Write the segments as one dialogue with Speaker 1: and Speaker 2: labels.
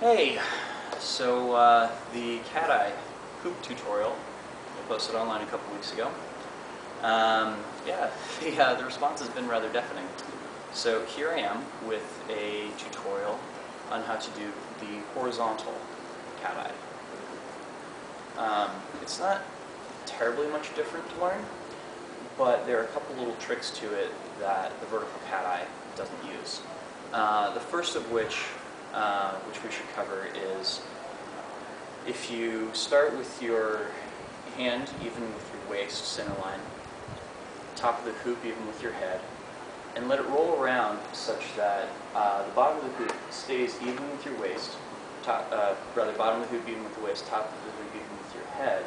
Speaker 1: Hey, so the cateye hoop tutorial I posted online a couple weeks ago. Yeah, the response has been rather deafening. So here I am with a tutorial on how to do the horizontal cateye. It's not terribly much different to learn, but there are a couple little tricks to it that the vertical cateye doesn't use. The first of which we should cover is if you start with your hand even with your waist center line, top of the hoop even with your head, and let it roll around such that the bottom of the hoop stays even with your waist, bottom of the hoop even with the waist, top of the hoop even with your head,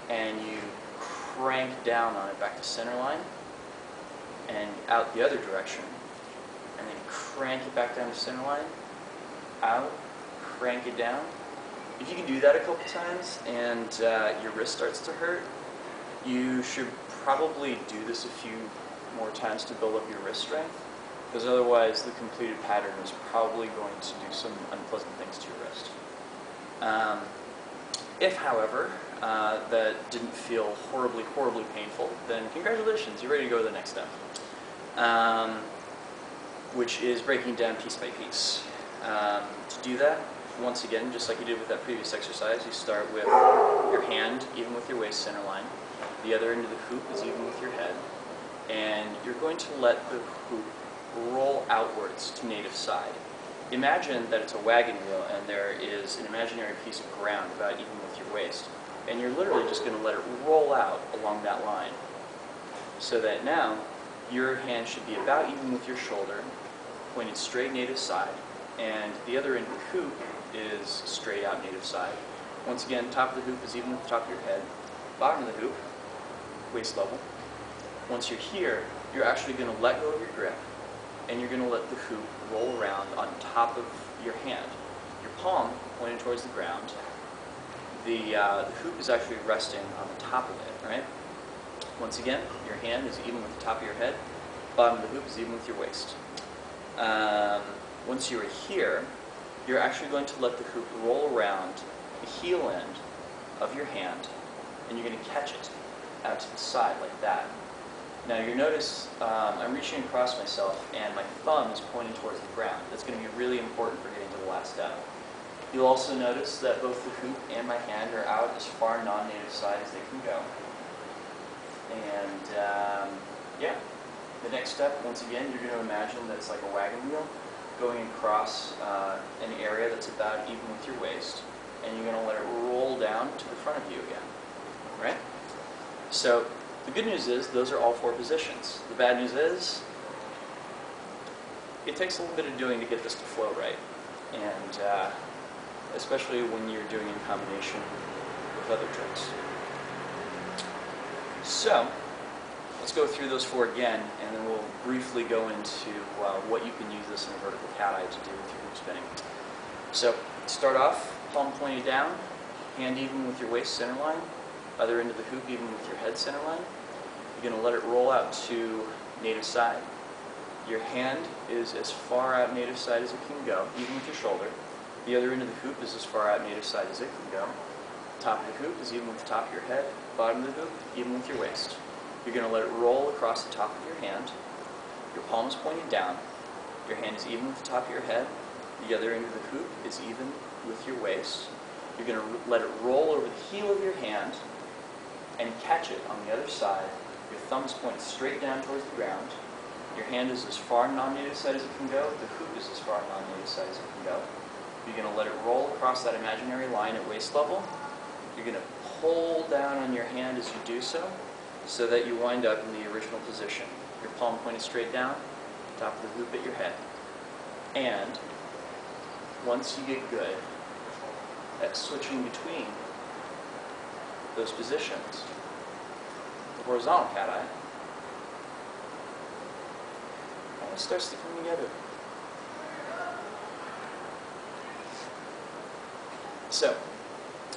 Speaker 1: and you crank down on it back to center line and out the other direction, and then crank it back down to center line, out, crank it down. If you can do that a couple times and your wrist starts to hurt, you should probably do this a few more times to build up your wrist strength, because otherwise the completed pattern is probably going to do some unpleasant things to your wrist. If, however, that didn't feel horribly, horribly painful, then congratulations, you're ready to go to the next step, which is breaking down piece by piece. To do that, once again, just like you did with that previous exercise, you start with your hand even with your waist center line. The other end of the hoop is even with your head. And you're going to let the hoop roll outwards to native side. Imagine that it's a wagon wheel and there is an imaginary piece of ground about even with your waist. And you're literally just going to let it roll out along that line. So that now your hand should be about even with your shoulder, pointed straight native side, and the other end of the hoop is straight out native side. Once again, top of the hoop is even with the top of your head, bottom of the hoop, waist level. Once you're here, you're actually going to let go of your grip, and you're going to let the hoop roll around on top of your hand. Your palm pointed towards the ground. The hoop is actually resting on the top of it, right? Once again, your hand is even with the top of your head, bottom of the hoop is even with your waist. Once you're here, you're actually going to let the hoop roll around the heel end of your hand, and you're going to catch it out to the side like that. Now you notice I'm reaching across myself and my thumb is pointing towards the ground. That's going to be really important for getting to the last step. You'll also notice that both the hoop and my hand are out as far non-native side as they can go. And yeah, the next step, once again, you're going to imagine that it's like a wagon wheel going across an area that's about even with your waist, and you're going to let it roll down to the front of you again, right? So the good news is those are all four positions. The bad news is it takes a little bit of doing to get this to flow right, and especially when you're doing in combination with other tricks. So let's go through those four again, and then we'll briefly go into what you can use this in a vertical cateye to do with your hoop spinning. So start off, palm pointed down, hand even with your waist center line, other end of the hoop even with your head center line. You're going to let it roll out to native side. Your hand is as far out native side as it can go, even with your shoulder. The other end of the hoop is as far out native side as it can go. Top of the hoop is even with the top of your head, bottom of the hoop even with your waist. You're going to let it roll across the top of your hand. Your palm is pointing down. Your hand is even with the top of your head. The other end of the hoop is even with your waist. You're going to let it roll over the heel of your hand and catch it on the other side. Your thumb is pointed straight down towards the ground. Your hand is as far non-native side as it can go. The hoop is as far non-native side as it can go. You're going to let it roll across that imaginary line at waist level. You're going to pull down on your hand as you do so that you wind up in the original position. Your palm pointed straight down, top of the hoop at your head. And once you get good at switching between those positions, the horizontal cateye kind of starts to come together. So,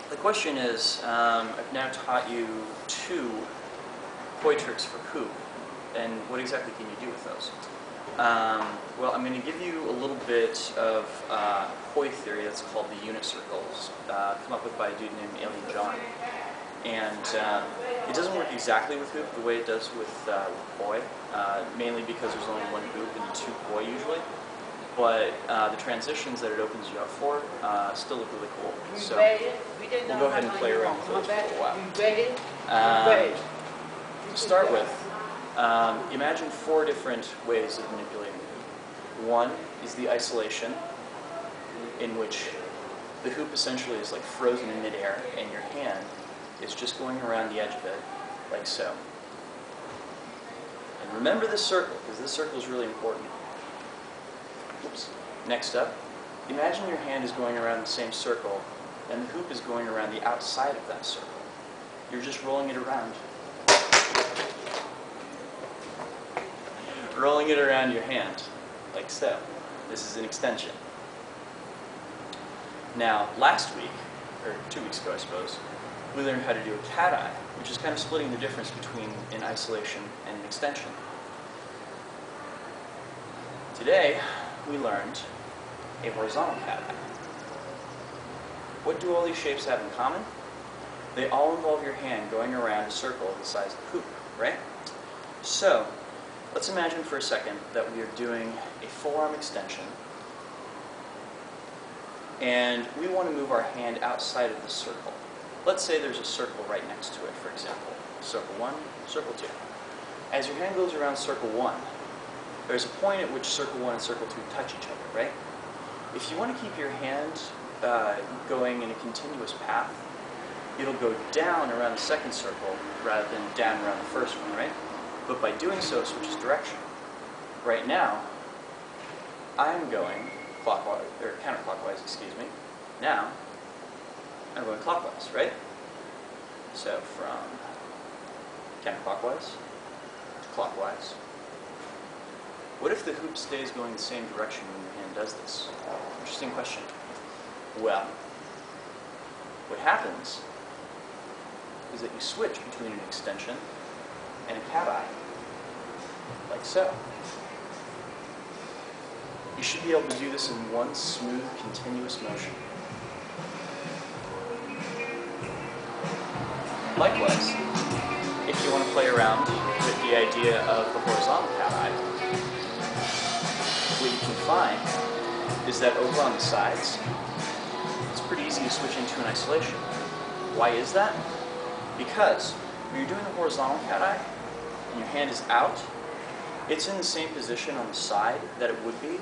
Speaker 1: the question is, I've now taught you two koi tricks for hoop, and what exactly can you do with those? Well, I'm going to give you a little bit of Hoy theory that's called the unit circles, come up with by a dude named Alien Jon. And it doesn't work exactly with hoop the way it does with Hoy, mainly because there's only one hoop and two Hoy usually. But the transitions that it opens you up for still look really cool. So we'll go ahead and play around with those for a while. To start with, imagine 4 different ways of manipulating the hoop. One is the isolation, in which the hoop essentially is like frozen in midair, and your hand is just going around the edge of it, like so. And remember this circle, because this circle is really important. Oops. Next up, imagine your hand is going around the same circle, and the hoop is going around the outside of that circle. You're just rolling it around. Rolling it around your hand, like so. This is an extension. Now, last week, or 2 weeks ago I suppose, we learned how to do a cateye, which is kind of splitting the difference between an isolation and an extension. Today, we learned a horizontal cateye. What do all these shapes have in common? They all involve your hand going around a circle the size of the hoop, right? So, let's imagine for a second that we are doing a forearm extension, and we want to move our hand outside of the circle. Let's say there's a circle right next to it, for example. Circle 1, circle 2. As your hand goes around circle 1, there's a point at which circle 1 and circle 2 touch each other, right? If you want to keep your hand going in a continuous path, it'll go down around the second circle rather than down around the first one, right? But by doing so, it switches direction. Right now, I'm going clockwise, or counterclockwise, excuse me. Now, I'm going clockwise, right? So from counterclockwise to clockwise. What if the hoop stays going the same direction when your hand does this? Interesting question. Well, what happens is that you switch between an extension and a cateye, like so. You should be able to do this in one smooth, continuous motion. Likewise, if you want to play around with the idea of the horizontal cateye, what you can find is that over on the sides, it's pretty easy to switch into an isolation. Why is that? Because when you're doing the horizontal cateye, and your hand is out, it's in the same position on the side that it would be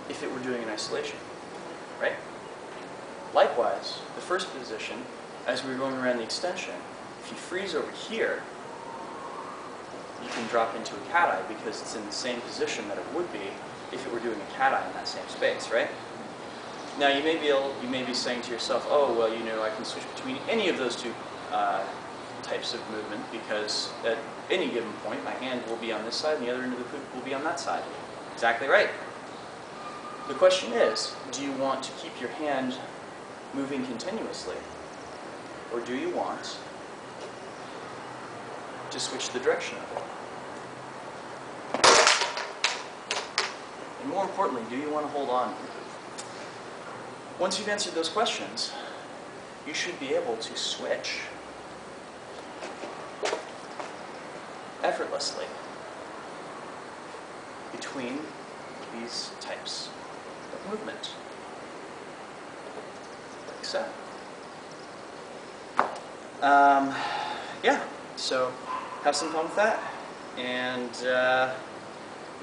Speaker 1: if it were doing an isolation, right? Likewise, the first position, as we were going around the extension, if you freeze over here, you can drop into a cateye because it's in the same position that it would be if it were doing a cateye in that same space, right? Now you may be saying to yourself, oh well, you know, I can switch between any of those two types of movement because at any given point my hand will be on this side and the other end of the hoop will be on that side. Exactly right. The question is, do you want to keep your hand moving continuously, or do you want to switch the direction of it? And more importantly, do you want to hold on to the hoop? Once you've answered those questions, you should be able to switch effortlessly between these types of movement, like so. Yeah, so have some fun with that, and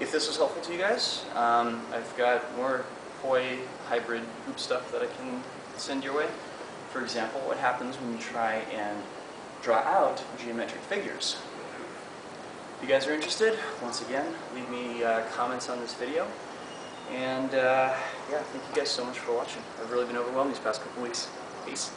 Speaker 1: if this was helpful to you guys, I've got more Hoy hybrid hoop stuff that I can send your way. For example, what happens when you try and draw out geometric figures. If you guys are interested, once again, leave me comments on this video. And yeah, thank you guys so much for watching. I've really been overwhelmed these past couple weeks. Peace.